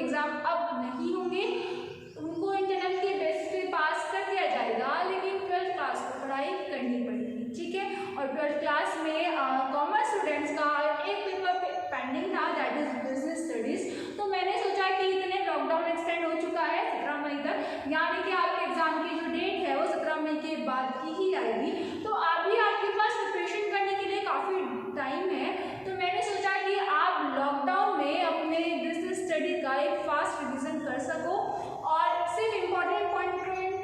Exam अब नहीं होंगे, उनको इंटरनल के बेस पे पास कर दिया जाएगा, लेकिन 12th क्लास को पढ़ाई करनी पड़ेगी, ठीक है। और 12th क्लास में कॉमर्स स्टूडेंट्स का एक पेपर पेंडिंग था, दैट इज बिजनेस स्टडीज। तो मैंने सोचा कि इतने लॉकडाउन एक्सटेंड हो चुका है 17 मई तक, यानी कि आपके एग्जाम की जो डेट है वो 17 मई के बाद की ही आएगी, तो अभी आपके पास प्रिपरेशन करने के लिए काफ़ी टाइम है। तो मैंने सोचा कि आप लॉकडाउन में अपने बिजनेस स्टडी का एक फास्ट रिविजन कर सको और सिर्फ इम्पॉर्टेंट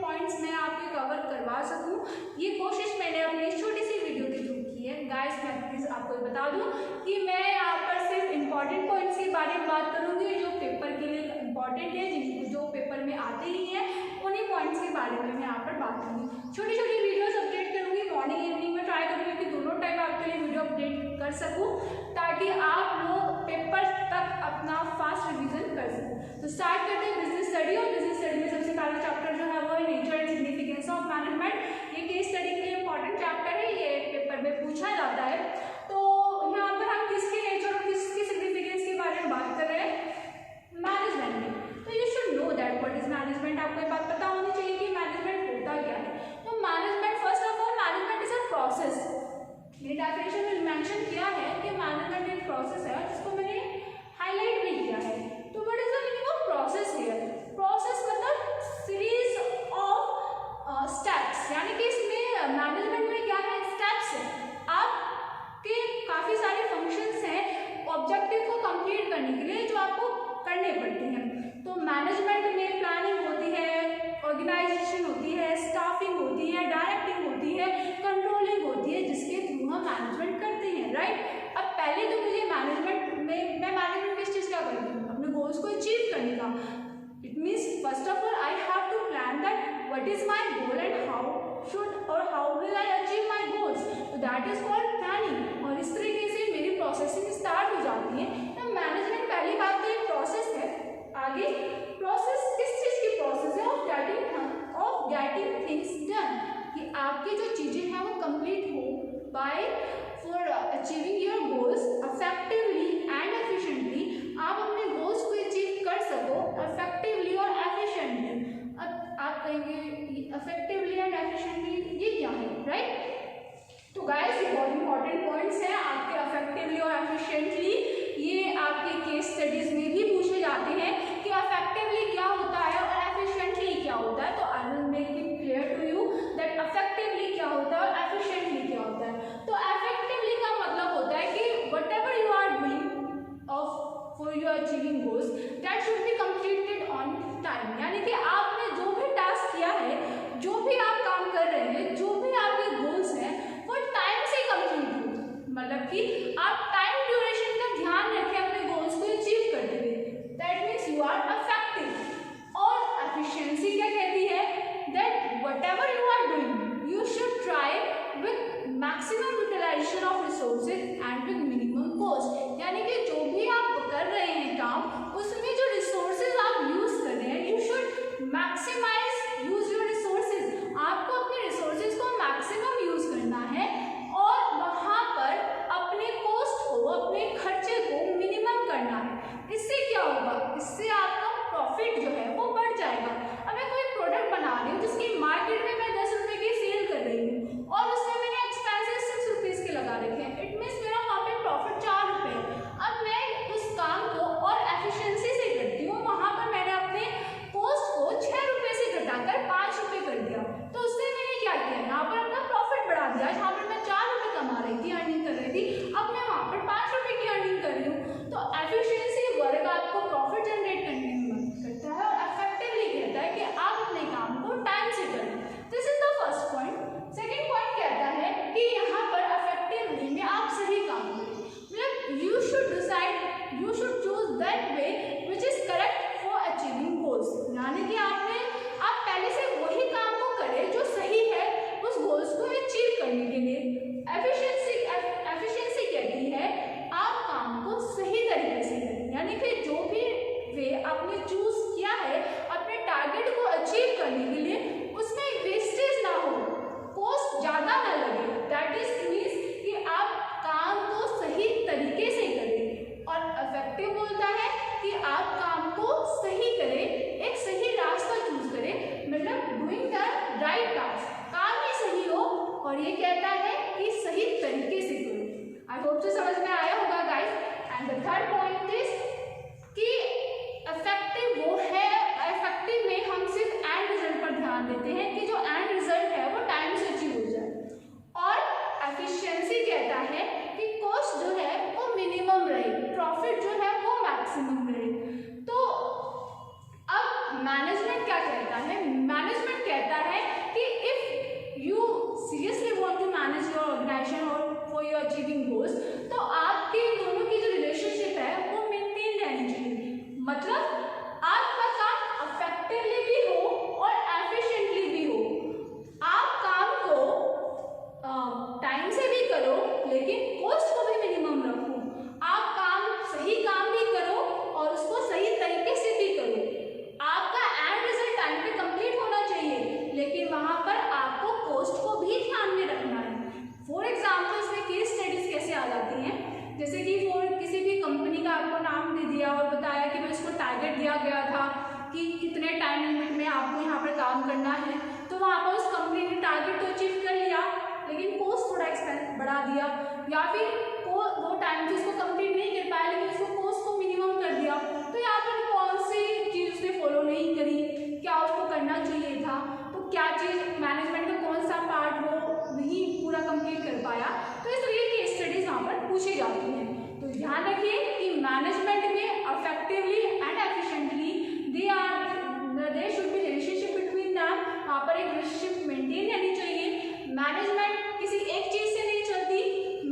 पॉइंट्स मैं आपके कवर करवा सकूं। ये कोशिश मैंने अपनी छोटी सी वीडियो के थ्रू की है। गाइस मैं प्लीज़ आपको बता दूं कि मैं यहाँ पर सिर्फ इम्पॉर्टेंट पॉइंट्स के बारे में बात करूँगी जो पेपर के लिए इम्पॉर्टेंट है, जिनको जो पेपर में आते ही हैं, उन्हीं पॉइंट्स के बारे में मैं यहाँ पर बात करूँगी। छोटी छोटी वीडियोस अपडेट करूँगी, मॉर्निंग इवनिंग में ट्राई करूँगी कि दोनों टाइम आपके लिए वीडियो अपडेट कर सकूँ, ताकि आप लोग पेपर तक अपना फास्ट रिविजन कर सकें। तो स्टार्ट करते हैं बिजनेस स्टडी। और बिजनेस स्टडी में सबसे पहला चैप्टर जो है वो है nature and significance of management. ये केस स्टडी के लिए इंपॉर्टेंट चैप्टर है, ये पेपर में पूछा जाता है। तो यहाँ पर हम किसके नेचर और किसके सिग्निफिकेंस के बारे में बात कर रहे हैं, मैनेजमेंट में। तो you should know that what is management. आपको ये बात पता होनी चाहिए कि मैनेजमेंट होता क्या है। तो management, first of all management is a process. मेरी डेफिनेशन में मेंशन किया है कि मैनेजमेंट एक प्रोसेस है, जिसको मैंने हाईलाइट भी किया है। तो what is the meaning of process here? Process मतलब सीरीज ऑफ स्टेप्स, यानी कि इसमें मैनेजमेंट में क्या है, स्टेप्स है। आपके काफ़ी सारे फंक्शंस हैं ऑब्जेक्टिव को कंप्लीट करने के लिए जो आपको करने पड़ते हैं। तो मैनेजमेंट में प्लानिंग होती है, ऑर्गेनाइजेशन होती है, स्टाफिंग होती है, डायरेक्टिंग होती है, कंट्रोलिंग होती है, जिसके थ्रू हम मैनेजमेंट करते हैं, राइट। अब पहले तो मुझे मैनेजमेंट में मैं मैनेजमेंट किस चीज़ का करती हूँ, अपने गोल्स को अचीव करने का। It means first of all I have to plan that what is my goal and how will I achieve my goals. तो दैट इज कॉल्ड प्लानिंग। और इस तरीके से मेरी प्रोसेसिंग स्टार्ट हो जाती है। तो मैनेजमेंट पहली बात तो एक प्रोसेस है। आगे प्रोसेस किस चीज़ की प्रोसेस है, ऑफ गेटिंग थिंग्स डन, कि आपकी जो चीज़ें हैं वो कंप्लीट हो by for achieving your goals effectively and efficiently. आप अपने गोल्स को अचीव कर सको इफेक्टिवली और एफिशिएंटली। अब आप कहेंगे इफेक्टिवली एंड एफिशिएंटली ये क्या है, राइट। तो गाइस ये बहुत इंपॉर्टेंट पॉइंट्स हैं आपके इफेक्टिवली और एफिशिएंटली। ये आपके केस स्टडीज में भी पूछे जाते हैं कि इफेक्टिवली क्या होता है और एफिशिएंटली क्या होता है। तो I will make it clear to you that effectively क्या होता है और एफिशिएंटली क्या होता है। तो इफेक्टिवली का मतलब होता है कि whatever you are doing of for your achieving goals that should be completed on time, यानी कि आपने जो भी टास्क किया है, जो भी आप काम कर रहे हैं, जो भी आपके गोल्स हैं, वो टाइम से कंप्लीट हो। मतलब कि आप टाइम ड्यूरेशन का ध्यान रखें अपने गोल्स को अचीव करते हुए, that means you are effective. और एफिशिएंसी क्या कहती है, that whatever you are doing you should try with maximum utilisation of resources and with minimum cost, यानी कि जो भी आप कर रहे हैं काम, उसमें जो रिसोर्सेज आप यूज कर रहे हैं, you should maximise use your resources. आपको अपने रिसोर्सेज को मैक्सिमम यूज करना है और वहाँ पर अपने कॉस्ट को, अपने खर्चे को मिनिमम करना है। इससे क्या होगा, इससे आपका प्रॉफिट जो है वो बढ़ जाएगा। अब मैं कोई प्रोडक्ट बना रही हूँ जिसकी मार्केट में मैं 10 रुपये की सेल कर रही हूँ और उसमें मैंने एक्सपेंसेस 6 रुपीज़ के लगा रखे हैं, इट मीन्स मेरा वहाँ पे प्रॉफिट 4 रुपये। अब मैं उस काम को और एफिशिएंसी से करती हूँ, वहाँ पर मैंने अपने कॉस्ट को 6 रुपये से घटाकर 5 रुपये कर दिया। तो उससे मैंने क्या किया, यहाँ पर अपना प्रॉफिट बढ़ा दिया। जहाँ पर मैं 4 रुपये कमा रही थी, अर्निंग कर रही थी, अब मैं वहाँ पर 5 रुपये की अर्निंग कर रही हूँ। तो एफिशिएंसी वर्क आपको प्रॉफिट जनरेट करने में मदद करता है और इफेक्टिवली कहता है कि आप अपने काम को टाइम से करें। This is the first point. Second point कहता है कि यहाँ पर इफेक्टिवली में आप सही काम करें, मतलब you should decide, you should choose that way which is correct for achieving goals, यानी कि आप पहले से वही काम को करें जो सही है उस गोल्स को अचीव करने के लिए। एफिशिएंसी कहती है आप काम को सही तरीके से करें, यानी कि जो भी वे आपने चूज किया है अपने टारगेट को अचीव करने के लिए, उसमें वेस्टेज ना हो, कॉस्ट ज़्यादा ना लगे। दैट इज मीन्स कि आप काम को सही तरीके से करें। और इफेक्टिव बोलता है कि आप काम को प्रॉफिट जो है वो मैक्सिमम रहे। तो अब मैनेजमेंट क्या कहता है? मैनेजमेंट कहता है कि if you seriously want to manage your organisation और फॉर योर अचीविंग गोल्स, तो आपके दोनों की जो रिलेशनशिप है वो मेंटेन रहनी चाहिए। मतलब आपका काम इफेक्टिवली भी हो और एफिशिएंटली भी हो। आप काम को टाइम से भी करो लेकिन कॉस्ट को भी मिनिमम रखो। आप सही काम भी करो और उसको सही तरीके से भी करो। आपका एंड रिजल्ट टाइम पे कंप्लीट होना चाहिए लेकिन वहां पर आपको कॉस्ट को भी ध्यान में रखना है। फॉर एग्जाम्पल इसमें केस स्टडीज कैसे आ जाती हैं, जैसे कि किसी भी कंपनी का आपको नाम दे दिया और बताया कि भाई इसको टारगेट दिया गया था कि कितने टाइम लिमिट में आपको यहाँ पर काम करना है, तो वहाँ पर उस कंपनी ने टारगेट तो अचीव कर लिया लेकिन कॉस्ट थोड़ा एक्सपेंस बढ़ा दिया, या फिर वो टाइम से उसको कंप्लीट नहीं कर पाया लेकिन उसको कॉस्ट को मिनिमम कर दिया। तो यहाँ पर कौन सी चीज़ उसने फॉलो नहीं करी, क्या उसको करना चाहिए था, तो क्या चीज़ मैनेजमेंट का कौन सा पार्ट वो नहीं पूरा कंप्लीट कर पाया। तो इस तरीके की स्टडीज वहाँ पर पूछी जाती हैं। तो ध्यान रखिए कि मैनेजमेंट में effectively and efficiently there should be relationship between them. वहाँ पर एक रिलेशनशिप मेंटेन रहनी चाहिए। मैनेजमेंट किसी एक चीज़ से नहीं चलती,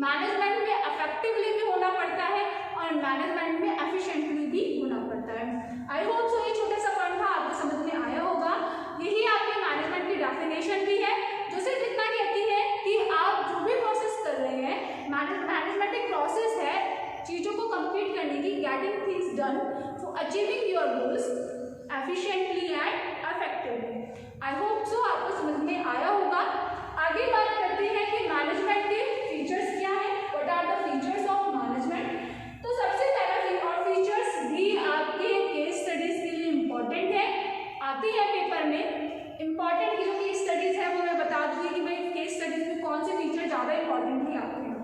मैनेजमेंट में इफेक्टिवली भी होना पड़ता है और मैनेजमेंट में एफिशिएंटली भी होना पड़ता है। आई होप सो ये छोटा सा पॉइंट था आपको समझ में आया होगा। यही आपके मैनेजमेंट की डेफिनेशन भी है, जो सिर्फ इतना कहती है कि आप जो भी प्रोसेस कर रहे हैं, मैनेजमेंट एक प्रोसेस है चीज़ों को कंप्लीट करने की, getting things done for achieving your goals efficiently and effectively. I hope so आपको समझ में आया होगा। आगे बात करते हैं कि मैनेजमेंट के फीचर्स क्या हैं, what are the features of management. तो सबसे पहला और फीचर्स भी आपके केस स्टडीज के लिए इम्पोर्टेंट है, आती है पेपर में। इम्पॉर्टेंट की जो केस स्टडीज है वो मैं बता दूंगी कि भाई केस स्टडीज में कौन से फीचर ज़्यादा इंपॉर्टेंटली आते हैं।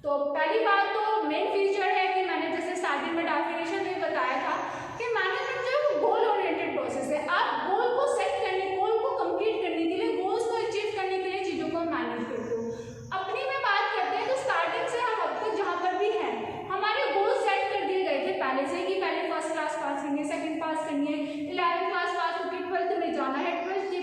तो पहली बात तो मेन फीचर है कि मैंने जैसे स्टार्टिंग में डेफिनेशन में बताया था कि मैनेजमेंट जो है वो गोल ओरिएंटेड प्रोसेस है। आप गोल को सेट करने, गोल को कंप्लीट करने के लिए, गोल्स को अचीव करने के लिए चीज़ों को मैनेज करते हो। अपनी में बात करते हैं तो स्टार्टिंग से हम अब तक जहाँ पर भी हैं हमारे गोल सेट कर दिए गए थे पहले से कि पहले फर्स्ट क्लास पास करनी है, सेकंड पास करनी है, 11th क्लास पास होकर 12th में जाना है, 12th के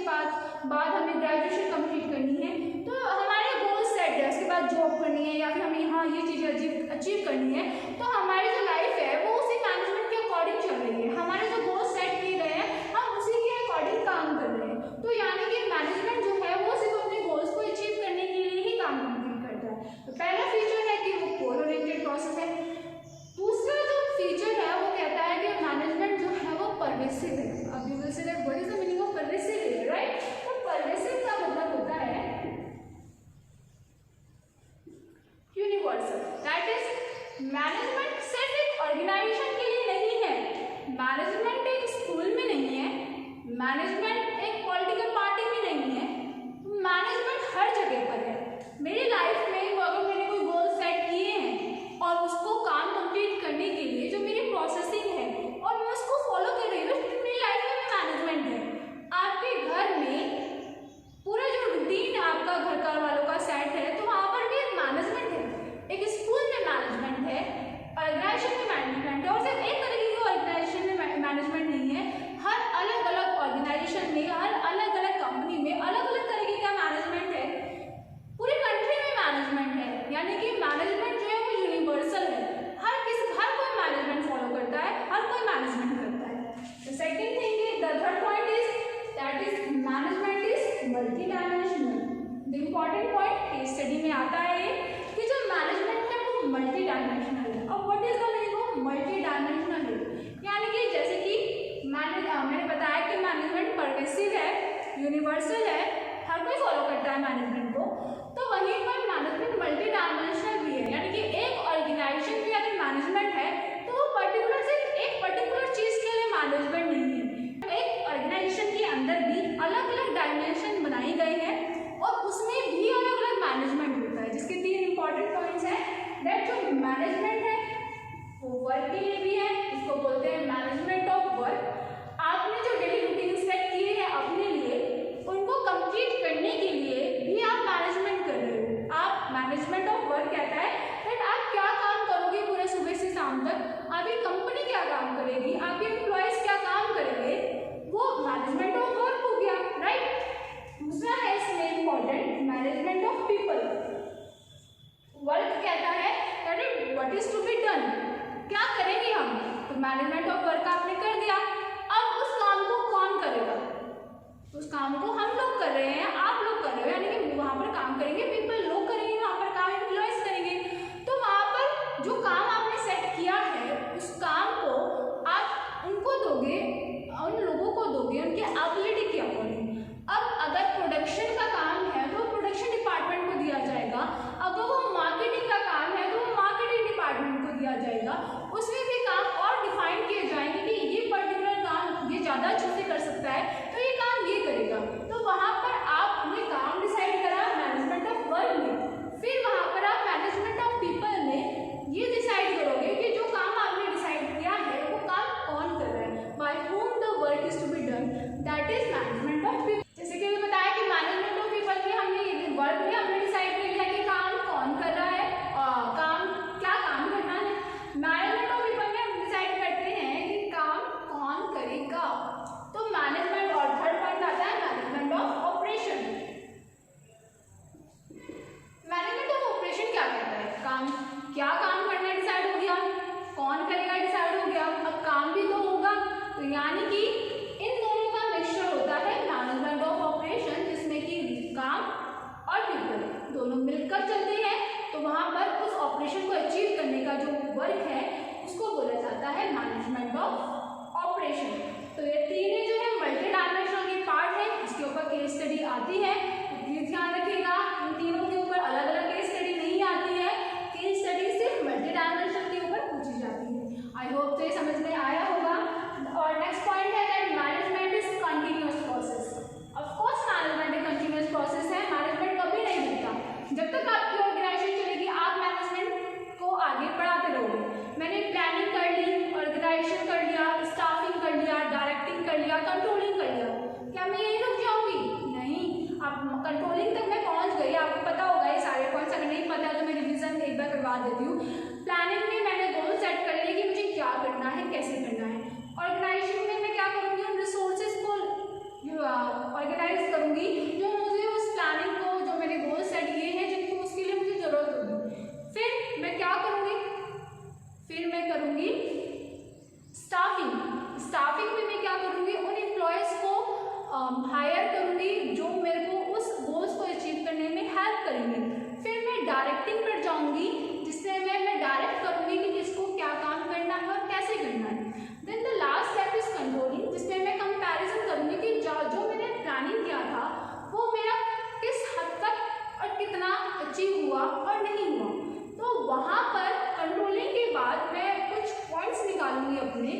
बाद हमें ग्रेजुएशन कंप्लीट करनी है। तो हमारे गोल सेट है, उसके बाद जॉब करनी है या फिर हमें यहाँ ये चीज़ें अचीव करनी है। तो हमारी जो लाइफ है वो उसी मैनेजमेंट के अकॉर्डिंग चल रही है। हमारे जो गोल सेट किए गए हैं हम उसी के अकॉर्डिंग काम कर रहे हैं। तो यानी कि मैनेजमेंट जो है वो सिर्फ अपने गोल्स को अचीव करने के लिए ही काम कंप्लीट करता है। तो पहला फीचर है कि वो गोल ओरिएंटेड प्रोसेस है। दूसरा जो फीचर है वो कहता है कि मैनेजमेंट जो है वो परवेसिव है। अब you will say that what is the meaning of pervasive है, राइट? तो परवेसिव का मतलब होता है यूनिवर्सल। दैट इज मैनेजमेंट सिर्फ एक ऑर्गेनाइजेशन के लिए नहीं है, मैनेजमेंट एक स्कूल में नहीं है, मैनेजमेंट एक पॉलिटिकल पार्टी में नहीं है, मैनेजमेंट हर जगह पर है। मेरी लाइफ में अगर मैंने कोई गोल सेट किए हैं और उसको काम कंप्लीट करने के लिए जो मेरी प्रोसेसिंग है और मैं उसको फॉलो कर रही हूँ, मेरी लाइफ में मैनेजमेंट है। आपके घर में पूरा जो रूटीन आपका घर का वालों का सेट है तो वहाँ पर भी एक मैनेजमेंट है। एक स्कूल में मैनेजमेंट है, ऑर्गेनाइजेशन में मैनेजमेंट है, और सिर्फ एक तरीके की ऑर्गेनाइजेशन में मैनेजमेंट नहीं है। हर अलग अलग ऑर्गेनाइजेशन में, हर अलग अलग कंपनी में अलग अलग तरीके का मैनेजमेंट है। पूरी कंट्री में मैनेजमेंट है, यानी कि मैनेजमेंट जो है वो यूनिवर्सल है। हर कोई मैनेजमेंट फॉलो करता है, हर कोई मैनेजमेंट करता है। The second thing is, the third point is that is management is multi dimensional. The important point case study में आता है कि जो मैनेजमेंट है वो मल्टी डायमेंशनल है। और what is the meaning of multi dimensional है? यानी कि जैसे कि मैंने बताया कि मैनेजमेंट परवेसिव है, यूनिवर्सल है, हर कोई फॉलो करता है मैनेजमेंट को। तो वहीं पर मैनेजमेंट मल्टी डायमेंशनल भी है, यानी कि एक ऑर्गेनाइजेशन की अगर मैनेजमेंट है तो वो पर्टिकुलर सिर्फ एक पर्टिकुलर चीज़ के लिए मैनेजमेंट नहीं है। एक ऑर्गेनाइजेशन के अंदर भी अलग अलग डायमेंशन बनाई गई है और उसमें भी अलग अलग मैनेजमेंट होता है, जिसके 3 इंपॉर्टेंट पॉइंट्स हैं। दैट जो मैनेजमेंट है वो वर्क के लिए भी है, इसको बोलते हैं मैनेजमेंट ऑफ वर्क। आपने जो डेली रूटीन सेट किए हैं अपने लिए, उनको कंप्लीट करने के लिए भी आप मैनेजमेंट कर रहे हो। आप मैनेजमेंट ऑफ वर्क कहता है दैट आप क्या काम करोगे पूरे सुबह से शाम तक, आपकी कंपनी क्या काम करेगी, आपके एम्प्लॉयज क्या काम करेंगे, वो मैनेजमेंट ऑफ वर्क हो गया, राइट। दूसरा है इसमें important management of people. Work कहता है that what is to be done, क्या करेंगे हम, तो मैनेजमेंट ऑफ वर्क आपने कर दिया। अब उस काम को कौन करेगा, उस काम को हम लोग कर रहे हैं, आप लोग कर रहे हो, यानी कि वहाँ पर काम करेंगे पीपल, लोग करेंगे, वहाँ पर काम एम्प्लॉयज करेंगे। तो वहाँ पर जो काम आपने सेट किया है उस काम को आप उनको दोगे, उन लोगों को दोगे उनके एबिलिटी के अकॉर्डिंग। अब अगर प्रोडक्शन का काम है तो प्रोडक्शन डिपार्टमेंट को दिया जाएगा, अगर वो मार्केटिंग का काम है तो वो मार्केटिंग डिपार्टमेंट को दिया जाएगा। उसमें भी काम और डिफाइन किए जाएंगे कि ये पर्टिकुलर काम ये ज़्यादा अच्छे से कर सकता है तो ये काम ये करेगा। तो वहाँ पर आपने काम डिसाइड करा मैनेजमेंट ऑफ वर्क में, फिर वहाँ पर आप मैनेजमेंट ऑफ पीपल में ये डिसाइड करोगे कि जो काम आपने डिसाइड किया है वो काम कौन कर रहा है, bye whom the work is to be done, that is management of people। जैसे कि अभी बताया कि मैनेजमेंट ऑफ पीपल में हमने वर्क में हमने डिसाइड कर लिया कि काम कौन कर रहा है और काम क्या काम करना है। मैनेजमेंट ऑफ पीपल में हम डिसाइड करते हैं कि काम कौन करेगा, तो मैनेजमेंट। और थर्ड पॉइंट आता है management of operation. Management of operation क्या कहता है, काम क्या काम करना है डिसाइड हो गया, कौन करेगा डिसाइड हो गया, अब काम भी तो होगा, तो यानी कि इन दोनों का मिक्सचर होता है मैनेजमेंट ऑफ ऑपरेशन, जिसमें कि काम और पीपल दोनों मिलकर चलते हैं। तो वहाँ पर उस ऑपरेशन को अचीव करने का जो वर्क है उसको बोला जाता है मैनेजमेंट ऑफ ऑपरेशन। तो ये तीन जो है मल्टी डायमेंशनल की पार्ट है, इसके ऊपर केस स्टडी आती है, तो प्लीज ध्यान रखिएगा इन तीनों के ऊपर अलग अलग केस स्टडी नहीं आती है, केस स्टडी सिर्फ मल्टी डायमेंशनल के ऊपर पूछी जाती है। आई होप तो ये समझ में आया होगा। और नेक्स्ट पॉइंट है that management is continuous process. Of course management एक कंटिन्यूअस प्रोसेस है, मैनेजमेंट कभी नहीं रुकता, जब तक आपकी ऑर्गेनाइजेशन चलेगी आप मैनेजमेंट को आगे बढ़ाते रहोगे। मैंने प्लानिंग कर ली, ऑर्गेनाइजेशन कर लिया, स्टाफिंग कर लिया, डायरेक्टिंग कर लिया, कंट्रोलिंग कर लिया, क्या मैं यही रुक जाऊंगी, नहीं। आप कंट्रोलिंग तक मैं पहुंच गई, आपको पता होगा ये सारे पॉइंट्स, अगर नहीं पता तो मैं रिविजन एक बार करवा देती हूँ। प्लानिंग में मैंने गोल सेट कर लिए कि मुझे क्या करना है, कैसे करना है। ऑर्गेनाइजेशन में मैं क्या करूँगी, उन रिसोर्सेज को ऑर्गेनाइज करूँगी जो मुझे उस प्लानिंग को, जो मैंने गोल सेट किए हैं जिनको उसके लिए मुझे ज़रूरत होगी। फिर मैं क्या करूँगी, फिर मैं करूँगी स्टाफिंग। स्टाफिंग में मैं क्या करूँगी, उन एम्प्लॉयज़ को हायर करूँगी जो मेरे को उस गोल्स को अचीव करने में हेल्प करेंगे। फिर मैं डायरेक्टिंग पर जाऊँगी, जिससे मैं डायरेक्ट करूँगी कि किसको क्या काम करना है और कैसे करना है। Then the last step is controlling, जिसमें मैं कंपैरिजन करूँगी कि जो मैंने प्लानिंग किया था वो मेरा किस हद तक और कितना अचीव हुआ और नहीं हुआ। तो वहाँ पर कंट्रोलिंग के बाद मैं कुछ पॉइंट्स निकालूंगी अपने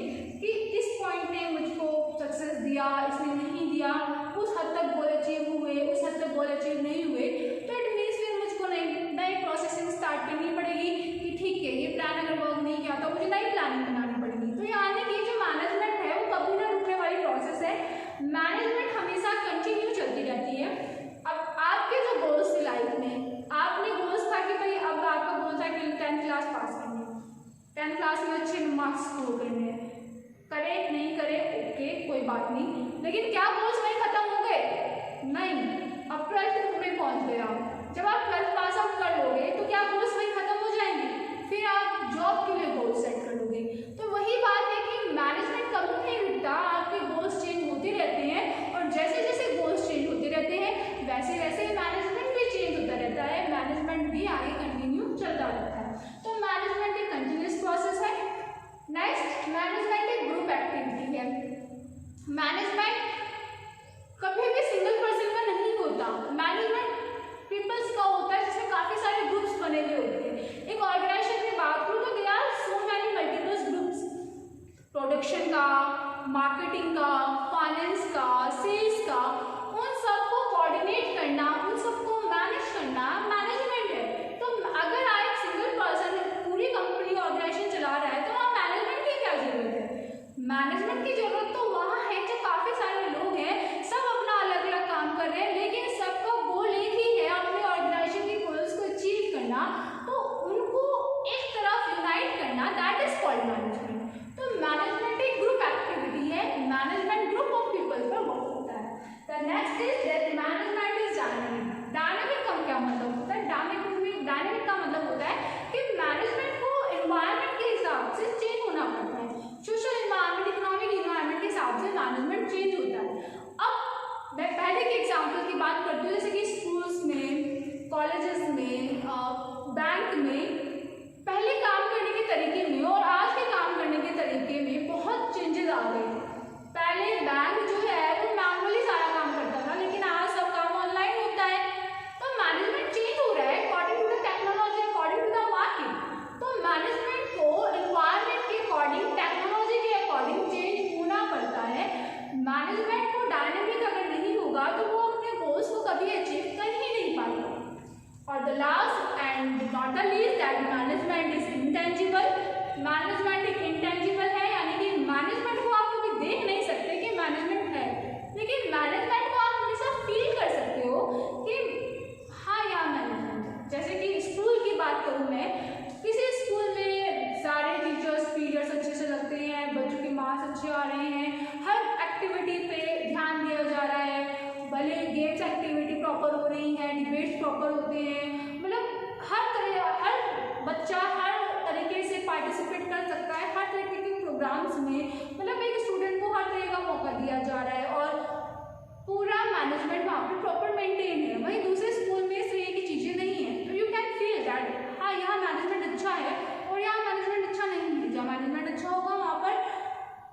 कि इस पॉइंट ने मुझको सक्सेस दिया, इसने नहीं दिया, उस हद तक गोल अचीव हुए, उस हद तक गोल अचीव नहीं हुए। तो इट मीन्स फिर मुझको नई प्रोसेसिंग स्टार्ट करनी पड़ेगी कि ठीक है ये प्लान अगर वर्क नहीं किया तो मुझे नई प्लानिंग बनानी पड़ेगी। तो यानी कि जो मैनेजमेंट है वो कभी ना रुकने वाली प्रोसेस है, मैनेजमेंट हमेशा कंटिन्यू चलती रहती है। अब आपके जो गोल्स थे लाइफ में, आपने गोल्स था कि भाई अब आपका गोल था कि 10th क्लास पास करनी है, 10th क्लास में अच्छे मार्क्स स्कोर करने हैं, करे नहीं करे ओके कोई बात नहीं, लेकिन क्या गोल्स वहीं खत्म हो गए, नहीं। अब 12th में पहुंच गए आप, जब आप 12th पास आउट कर लोगे तो क्या गोल्स वहीं खत्म हो जाएंगे, फिर आप जॉब के लिए गोल्स सेट कर लोगे। तो वही बात है कि मैनेजमेंट कभी नहीं रुकता, आपके गोल्स चेंज होते रहते हैं और जैसे जैसे गोल्स चेंज होते रहते हैं वैसे वैसे मैनेजमेंट भी चेंज होता रहता है, मैनेजमेंट भी आगे कंटिन्यू चलता रहता है। तो मैनेजमेंट एक कंटिन्यूस प्रोसेस है। नेक्स्ट, मैनेजमेंट एक ग्रुप एक्टिविटी है। मैनेजमेंट कभी भी सिंगल पर्सन का नहीं होता, मैनेजमेंट पीपल्स का होता है जिसमें काफ़ी सारे ग्रुप्स बने हुए होते हैं। एक ऑर्गेनाइजेशन की बात करूँ तो there are so many multiple groups, production का, मार्केटिंग का, फाइनेंस का, सेल्स का, उन सबको कोऑर्डिनेट करना, उन सबको मैनेज करना मैनेजमेंट है। तो अगर आप एक सिंगल पर्सन पूरी कंपनी ऑर्गेनाइजेशन चला रहा है तो वहाँ मैनेजमेंट की क्या जरूरत है। मैनेजमेंट की जरूरत तो वहाँ है जब काफ़ी सारे लोग हैं, सब अपना अलग अलग काम कर रहे हैं, लेकिन सबका गोल एक ही है, अपने ऑर्गेनाइजेशन के गोल्स को अचीव करना, तो उनको एक तरफ यूनाइट करना, दैट इज कॉल्ड मैनेजमेंट। मतलब होता है कि मैनेजमेंट को एनवायरनमेंट के हिसाब से चेंज होना पड़ता है। सोशल एनवायरनमेंट, इकोनॉमिक एनवायरनमेंट के हिसाब से मैनेजमेंट चेंज होता है। अब मैं पहले के एग्जाम्पल की बात करती हूँ, जैसे कि स्कूल्स में, कॉलेजेस में, बैंक में पहले काम करने के तरीके में और आज के काम करने के तरीके में बहुत चेंजेस आ गए। पहले बैंक जो है वो मैनुअली सारा काम करता था, लेकिन आज सब काम ऑनलाइन होता है। तो मैनेजमेंट चेंज हो रहा है according to the technology, according to the market. तो मैनेजमेंट को एनवायरनमेंट के अकॉर्डिंग, टेक्नोलॉजी के अकॉर्डिंग चेंज होना पड़ता है। मैनेजमेंट को डायनेमिक अगर नहीं होगा तो वो अपने गोल्स को कभी अचीव कर ही नहीं पाएगा। और the last and not the least that management is intangible. Management एक इंटेंजिबल है, यानी कि मैनेजमेंट को आप कभी देख नहीं सकते कि मैनेजमेंट है, लेकिन मैनेजमेंट को आप हमेशा फील कर सकते हो कि हाँ यहाँ मैनेजमेंट है। जैसे कि स्कूल की बात करूँ मैं, किसी स्कूल में सारे टीचर्स पीरियड्स अच्छे से लगते हैं, बच्चों के मार्क्स अच्छे आ रहे हैं, हर एक्टिविटी पे ध्यान दिया जा रहा है, भले गेम्स एक्टिविटी प्रॉपर हो रही है, डिबेट्स प्रॉपर होते हैं, मतलब हर बच्चा हर तरीके से पार्टिसिपेट कर सकता है, हर तरीके के प्रोग्राम्स में, मतलब एक स्टूडेंट को हर तरह का मौका दिया जा रहा है और पूरा मैनेजमेंट वहाँ पे प्रॉपर मेंटेन है। वहीं दूसरे स्कूल में इस तरह की चीज़ें नहीं है। तो यू कैन फील दैट हाँ यहाँ मैनेजमेंट अच्छा है और यहाँ मैनेजमेंट अच्छा नहीं है। जहाँ मैनेजमेंट अच्छा होगा वहाँ पर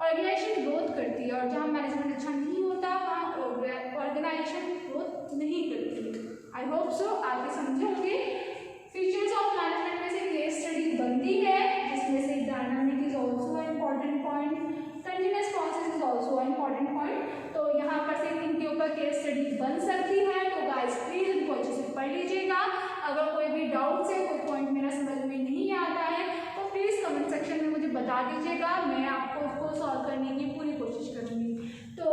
ऑर्गेनाइजेशन ग्रोथ करती है, और जहाँ मैनेजमेंट अच्छा नहीं होता वहाँ ऑर्गेनाइजेशन ग्रोथ नहीं करती। आई होप सो आप ये समझे होंगे। फीचर्स ऑफ मैनेजमेंट में से केस स्टडी बनती है, जिसमें से dynamic is also important point, continuous process is also important point. तो यहाँ पर से इनके ऊपर केस स्टडी बन सकती है। तो गाइस प्लीज इनको अच्छे से पढ़ लीजिएगा। अगर कोई भी डाउट्स है, कोई पॉइंट मेरा समझ में नहीं आता है तो प्लीज़ कमेंट सेक्शन में मुझे बता दीजिएगा, मैं आपको उसको सॉल्व करने की पूरी कोशिश करूँगी। तो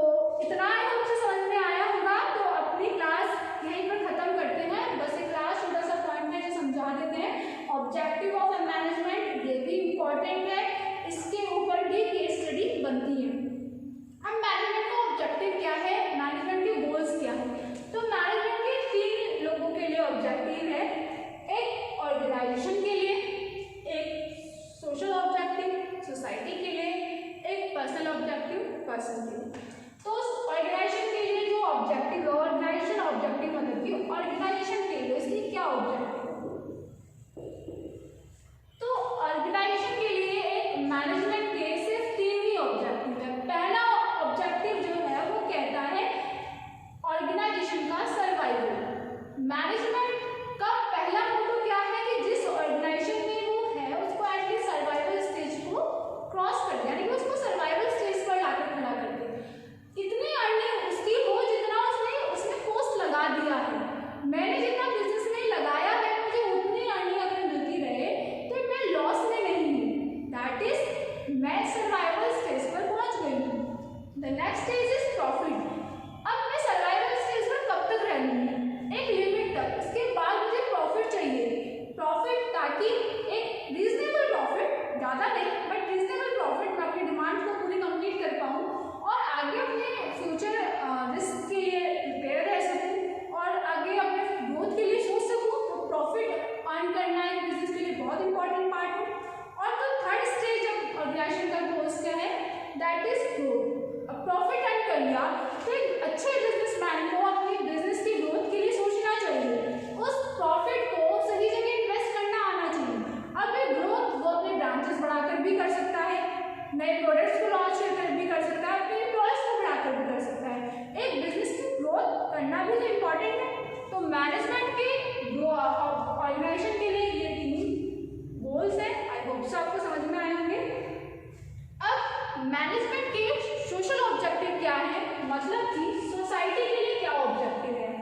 इतना ही मुझे समझ में आया होगा, तो अपनी क्लास यहीं पर ख़त्म करते हैं। बस एक क्लास छोटा सा पॉइंट में जो समझा देते हैं, ऑब्जेक्टिव ऑफ मैनेजमेंट, ये भी इम्पॉर्टेंट है, इसके ऊपर भी केस स्टडी बनती है। अब मैनेजमेंट का ऑब्जेक्टिव क्या है, मैनेजमेंट के गोल्स क्या है। तो मैनेजमेंट के 3 लोगों के लिए ऑब्जेक्टिव है, एक ऑर्गेनाइजेशन के लिए, एक सोशल ऑब्जेक्टिव सोसाइटी के लिए, एक पर्सनल ऑब्जेक्टिव पर्सन के लिए। तो ऑर्गेनाइजेशन के लिए जो ऑब्जेक्टिव है, ऑर्गेनाइजेशन ऑब्जेक्टिव मतलब कि ऑर्गेनाइजेशन के लिए इसकी क्या ऑब्जेक्टिव है। तो ऑर्गेनाइजेशन के लिए एक मैनेजमेंट के सिर्फ 3 ही ऑब्जेक्टिव है। पहला ऑब्जेक्टिव जो है वो कहता है ऑर्गेनाइजेशन का सर्वाइवल। मैनेजमेंट का पहला मोटो क्या है कि जिस ऑर्गेनाइजेशन में वो है उसको एटलीस्ट सर्वाइवल स्टेज को क्रॉस कर दे, यानी कि उसको सर्वाइवल स्टेज पर लाकर खड़ा कर दे। इतनी अर्निंग उसकी हो जितना उसने कॉस्ट लगा दिया है। मैंने जितना बिजनेस में लगाया है मुझे उतनी अर्निंग अगर मिलती रहे तो मैं लॉस में नहीं हूँ। दैट इज मैं सर्वाइवल स्टेज पर पहुँच गई हूँ। The next stage is profit. अब मैं सर्वाइवल स्टेज पर कब तक रहूँगी, एक लिमिट तक, उसके बाद मुझे प्रॉफिट चाहिए। प्रॉफिट ताकि एक रीजनेबल प्रॉफिट, ज़्यादा नहीं बट रीजनेबल प्रॉफिट, मैं अपनी डिमांड को पूरी कंप्लीट कर पाऊँ और आगे अपने फ्यूचर रिस्क के लिए प्रिपेयर रह सकूँ और आगे अपने ग्रोथ के लिए सोच सकूँ। तो प्रॉफिट अर्न करना एक बिजनेस के लिए बहुत इंपॉर्टेंट पार्ट है। और तो थर्ड स्टेज ऑफ ऑर्गेनाइजेशन का गोल्स क्या है, दैट इज ग्रोथ। अब प्रॉफिट अर्न कर लिया तो एक अच्छे बिजनेसमैन को अपनी बिजनेस की ग्रोथ के लिए सोचना चाहिए, उस प्रॉफिट को सही जगह इन्वेस्ट करना आना चाहिए। अब ग्रोथ वो अपने ब्रांचेस बढ़ाकर भी कर सकता है, नए प्रोडक्ट्स को लॉन्च कर भी कर सकता है, अपने एम्प्लॉयज को बढ़ाकर भी कर सकता है। एक बिजनेस की ग्रोथ करना भी तो इम्पॉर्टेंट है। तो मैनेजमेंट के ऑर्गेनाइजेशन के लिए ये 3 गोल्स हैं। आई होप सो आपको समझ में आए होंगे। अब मैनेजमेंट के सोशल ऑब्जेक्टिव क्या है, मतलब कि सोसाइटी के लिए क्या ऑब्जेक्टिव है।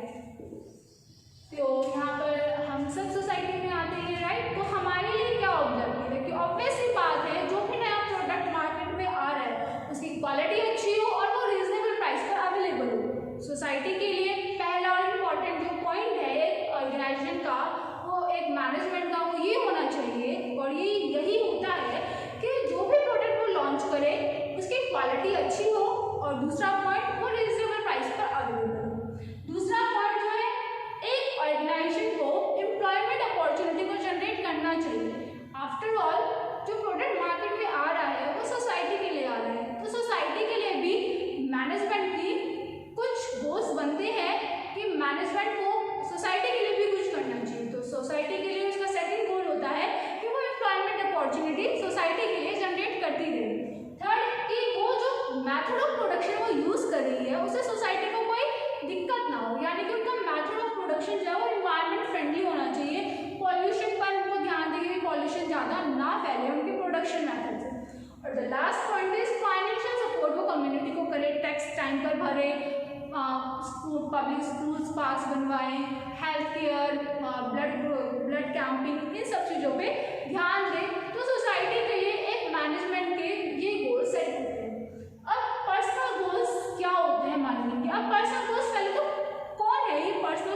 तो यहाँ पर हम सब सोसाइटी में आते हैं, राइट। तो हमारे लिए क्या ऑब्जेक्टिव है कि ऑब्वियस ही बात है, जो भी नया प्रोडक्ट मार्केट में आ रहा है उसकी क्वालिटी अच्छी हो और वो रीजनेबल प्राइस पर अवेलेबल हो। सोसाइटी के लिए पहला और इम्पॉर्टेंट जो पॉइंट है एक ऑर्गेनाइजेशन का, वो एक मैनेजमेंट का, वो ये होना चाहिए और यही होता है कि जो भी प्रोडक्ट वो लॉन्च करे उसकी क्वालिटी अच्छी हो और दूसरा पॉइंट वो रीजनेबल प्राइस पर अवेलेबल हो। दूसरा पॉइंट जो है एक ऑर्गेनाइजेशन को एम्प्लॉयमेंट अपॉर्चुनिटी को जनरेट ज़्यादा ना फैले उनके प्रोडक्शन मेथड से। और the last point is financial support, वो कम्युनिटी को करे, टैक्स टाइम पर भरे, पब्लिक स्कूल्स पार्क्स बनवाएं, हेल्थ केयर, ब्लड कैंपिंग, इन सब चीज़ों पे ध्यान दें। तो सोसाइटी के लिए एक मैनेजमेंट के ये गोल सेट होते हैं। अब पर्सनल गोल्स क्या होते हैं मैनेजमेंट के? अब पर्सनल गोल्स पहले तो कौन है ये पर्सनल,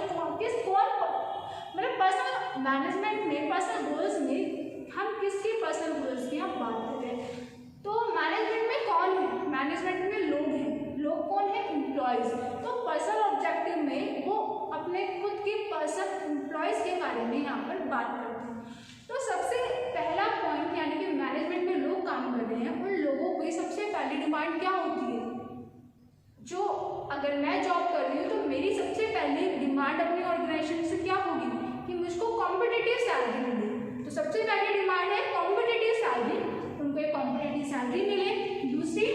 मतलब पर्सनल मैनेजमेंट में, पर्सनल गोल्स में हम किसके पर्सनल गोल्स की हम बात करते हैं? तो मैनेजमेंट में कौन है? मैनेजमेंट में लोग हैं। लोग कौन है? एम्प्लॉयज़। तो पर्सनल ऑब्जेक्टिव में वो अपने खुद के पर्सनल एम्प्लॉयज़ के बारे में यहाँ पर बात करते हैं। तो सबसे पहला पॉइंट यानी कि मैनेजमेंट में लोग काम कर रहे हैं, उन लोगों की सबसे पहली डिमांड क्या होती है? जो अगर मैं जॉब कर रही हूँ तो मेरी सबसे पहली डिमांड अपनी ऑर्गेनाइजेशन से क्या होगी कि मुझको कॉम्पिटिटिव सैलरी मिले। तो सबसे पहली डिमांड है कॉम्पिटिटिव सैलरी, उनको एक कॉम्पिटिटिव सैलरी मिले। दूसरी,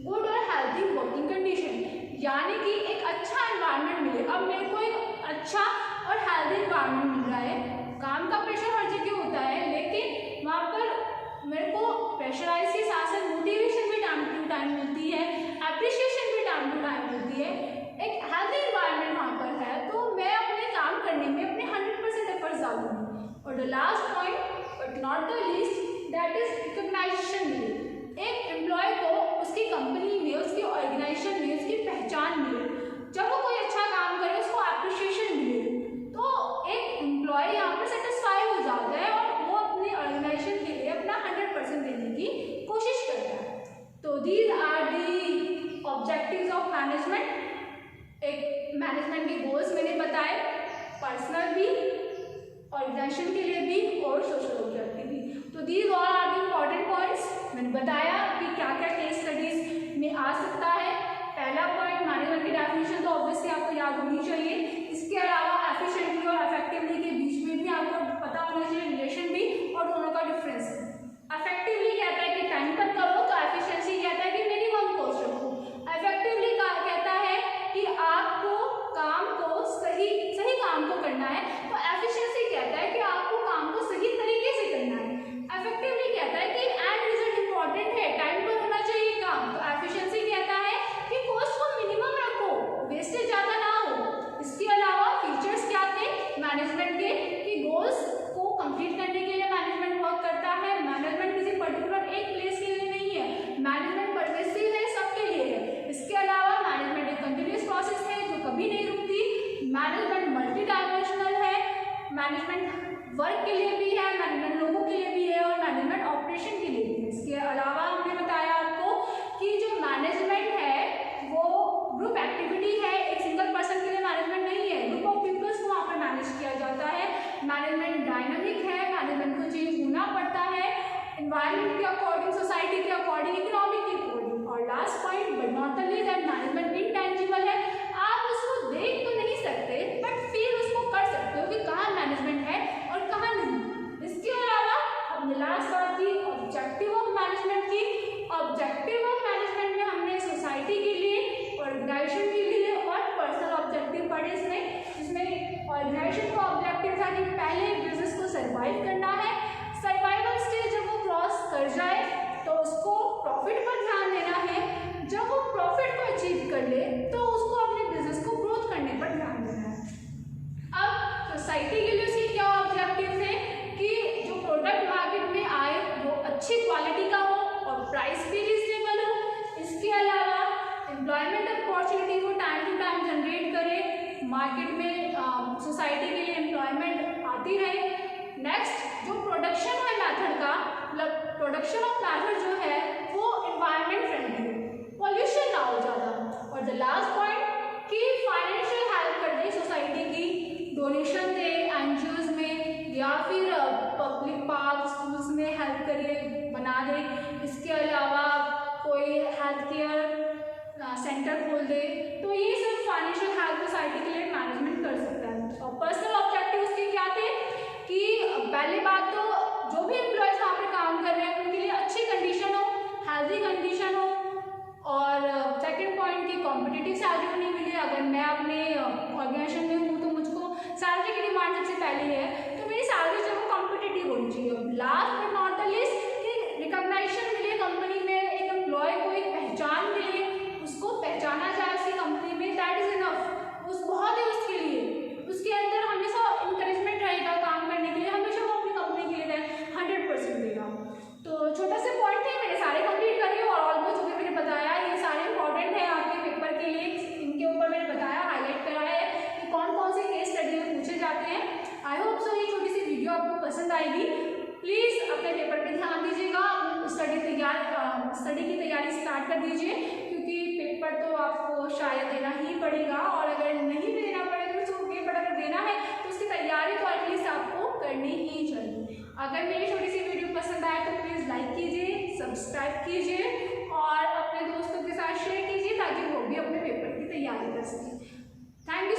गुड और हेल्थी वर्किंग कंडीशन, यानी कि एक अच्छा एनवायरनमेंट मिले। अब मेरे को एक अच्छा और हेल्थी एनवायरनमेंट मिल रहा है, काम का प्रेशर हर जगह होता है, लेकिन वहाँ पर मेरे को प्रेशराइज के साथ साथ मोटिवेशन भी टाइम टू टाइम मिलती है, एप्रिशिएशन भी टाइम टू टाइम मिलती है, एक हेल्थी एनवायरनमेंट वहाँ पर है, तो मैं अपने काम करने में अपने 100% एफर्ट्स डालूंगी। और the last point but not the least, that is recognition मिले। एक एम्प्लॉय को उसकी कंपनी में, उसकी ऑर्गेनाइजेशन में उसकी पहचान मिले, जब वो कोई अच्छा काम करे उसको एप्रिशिएशन मिले, तो एक एम्प्लॉय यहाँ पर सेटिस्फाई हो जाता है और वो अपनी ऑर्गेनाइजेशन के लिए अपना 100% देने की कोशिश करता है। तो these are the objectives of management. एक मैनेजमेंट के गोल्स मैंने बताए, पर्सनल भी, ऑर्गेनाइजेशन के लिए भी और सोशल ऑब्जेक्टिव भी। तो these all are the important points. मैंने बताया कि क्या क्या केस स्टडीज में आ सकता है। पहला पॉइंट, मैनेजमेंट की डेफिनेशन तो ऑब्वियसली आपको याद होनी चाहिए। इसके अलावा एफिशिएंटली और इफेक्टिवली के बीच में भी आपको पता होना चाहिए रिलेशन भी और दोनों का डिफरेंस। इफेक्टिवली कहता है कि टाइम पर करो, तो एफिशिएंसी कहता है कि मिनिमम कॉस्ट रखो। इफेक्टिवली कहता है कि आपको काम को सही काम को करना है, तो एफिशिएंसी कहता है कि आपको काम को सही तरीके से करना है। इफेक्टिवली कहता है कि एंड रिजल्ट इंपॉर्टेंट है, टाइम पर होना चाहिए काम, तो एफिशिएंसी कहता है कि कॉस्ट को मिनिमम रखो, वेस्टेज ज़्यादा ना हो। इसके अलावा फीचर्स क्या थे मैनेजमेंट के कि गोल्स को कंप्लीट करने के लिए मैनेजमेंट वर्क करता है। मैनेजमेंट किसी पर्टिकुलर एक प्लेस के लिए नहीं है, मैनेजमेंट परवेसिव है, सबके लिए है। इसके अलावा मैनेजमेंट एक कंटिन्यूस प्रोसेस है जो कभी नहीं रुकती। मैनेजमेंट मल्टी डायमेंशनल है, मैनेजमेंट वर्क के लिए भी है, मैनेजमेंट लोगों के लिए भी है और मैनेजमेंट ऑपरेशन के लिए भी है। इसके अलावा हमने बताया आपको कि जो मैनेजमेंट है वो ग्रुप एक्टिविटी है, एक सिंगल पर्सन के लिए मैनेजमेंट नहीं है, ग्रुप ऑफ पीपल्स को वहाँ पर मैनेज किया जाता है। मैनेजमेंट डायनामिक है, मैनेजमेंट को चेंज होना पड़ता है एनवायरनमेंट के अकॉर्डिंग, सोसाइटी के अकॉर्डिंग, इकोनॉमी के अकॉर्डिंग। और last point but not the least, that management intangible है, आप उसको देख तो नहीं सकते बट फील उसको कर सकते हो कि कहाँ मैनेजमेंट है और कहाँ नहीं। इसके अलावा हमने लास्ट बात की ऑब्जेक्टिव ऑफ मैनेजमेंट की। ऑब्जेक्टिव ऑफ मैनेजमेंट में हमने सोसाइटी के लिए, ऑर्गेनाइजेशन के लिए और पर्सनल ऑब्जेक्टिव पढ़े इसमें, जिसमें ऑर्गेनाइजेशन का ऑब्जेक्टिव था कि पहले बिजनेस को सर्वाइव करना है, सर्वाइवल स्टेज जब वो क्रॉस कर जाए तो उसको प्रॉफिट पर ध्यान देना है, जब वो प्रॉफिट को अचीव कर ले तो उसको अपने बिजनेस को ग्रोथ करने पर ध्यान देना है। अब सोसाइटी के लिए उसके क्या ऑब्जेक्टिव थे कि जो प्रोडक्ट मार्केट में आए वो अच्छी क्वालिटी का हो और प्राइस भी रीजनेबल हो। इसके अलावा एम्प्लॉयमेंट अपॉर्चुनिटी को टाइम टू टाइम जनरेट करे, मार्केट में सोसाइटी के लिए एम्प्लॉयमेंट आती रहे। नेक्स्ट, जो प्रोडक्शन है मेथड का, मतलब प्रोडक्शन ऑफ मेथड जो है वो एनवायरनमेंट फ्रेंडली, पॉल्यूशन ना हो ज़्यादा। और द लास्ट पॉइंट कि फाइनेंशियल हेल्प कर दे सोसाइटी की, डोनेशन दे एनजीओज में या फिर पब्लिक पार्क स्कूल्स में हेल्प करिए, बना दे। इसके अलावा कोई हेल्थ केयर सेंटर खोल दे, तो ये सब फाइनेंशियल हेल्प सोसाइटी के लिए मैनेजमेंट कर सकता है। और पर्सनल ऑब्जेक्टिव उसके क्या थे कि पहली बात तो जो भी एम्प्लॉयज वहाँ पर काम कर रहे हैं उनके लिए अच्छी कंडीशन हो, हेल्दी कंडीशन हो। और सेकंड पॉइंट की कॉम्पिटिटिव सैलरी नहीं मिले। अगर मैं अपने ऑर्गेनाइजेशन में हूँ तो मुझको सैलरी की डिमांड सबसे पहले है, तो मेरी सैलरी जो है वो कॉम्पिटिटिव होनी होनी चाहिए। अब last but not the list कि रिकॉग्निशन मिले कंपनी में, एक एम्प्लॉय को एक पहचान मिले, उसको पहचाना जाए उसकी कंपनी में, दैट इज इनफ, उस बहुत है उसके लिए। उसके अंदर हमेशा इंकरेजमेंट रहेगा काम करने के लिए, हमेशा वो अपनी कंपनी के लिए 100% देगा। तो छोटा से पॉइंट थे, मैंने सारे कंप्लीट करे और ऑलमोस्ट जो मैंने बताया ये सारे इंपॉर्टेंट है आपके पेपर के लिए। इनके ऊपर मैंने बताया, हाईलाइट करा है कि कौन कौन से केस स्टडी में पूछे जाते हैं। आई होप सो ये छोटी सी वीडियो आपको पसंद आएगी। प्लीज़ अपने पेपर पे ध्यान दीजिएगा, स्टडी की तैयारी स्टार्ट कर दीजिए, क्योंकि पेपर तो आपको शायद देना ही पड़ेगा, और अगर नहीं भी देना पड़े तो ओके, बट अगर देना है तो उसकी तैयारी तो एटलीस्ट आपको करनी ही चाहिए। अगर मेरी छोटी सी वीडियो पसंद आए तो प्लीज़ लाइक कीजिए, सब्सक्राइब कीजिए और अपने दोस्तों के साथ शेयर कीजिए ताकि वो भी अपने पेपर की तैयारी कर सकें। Thank you.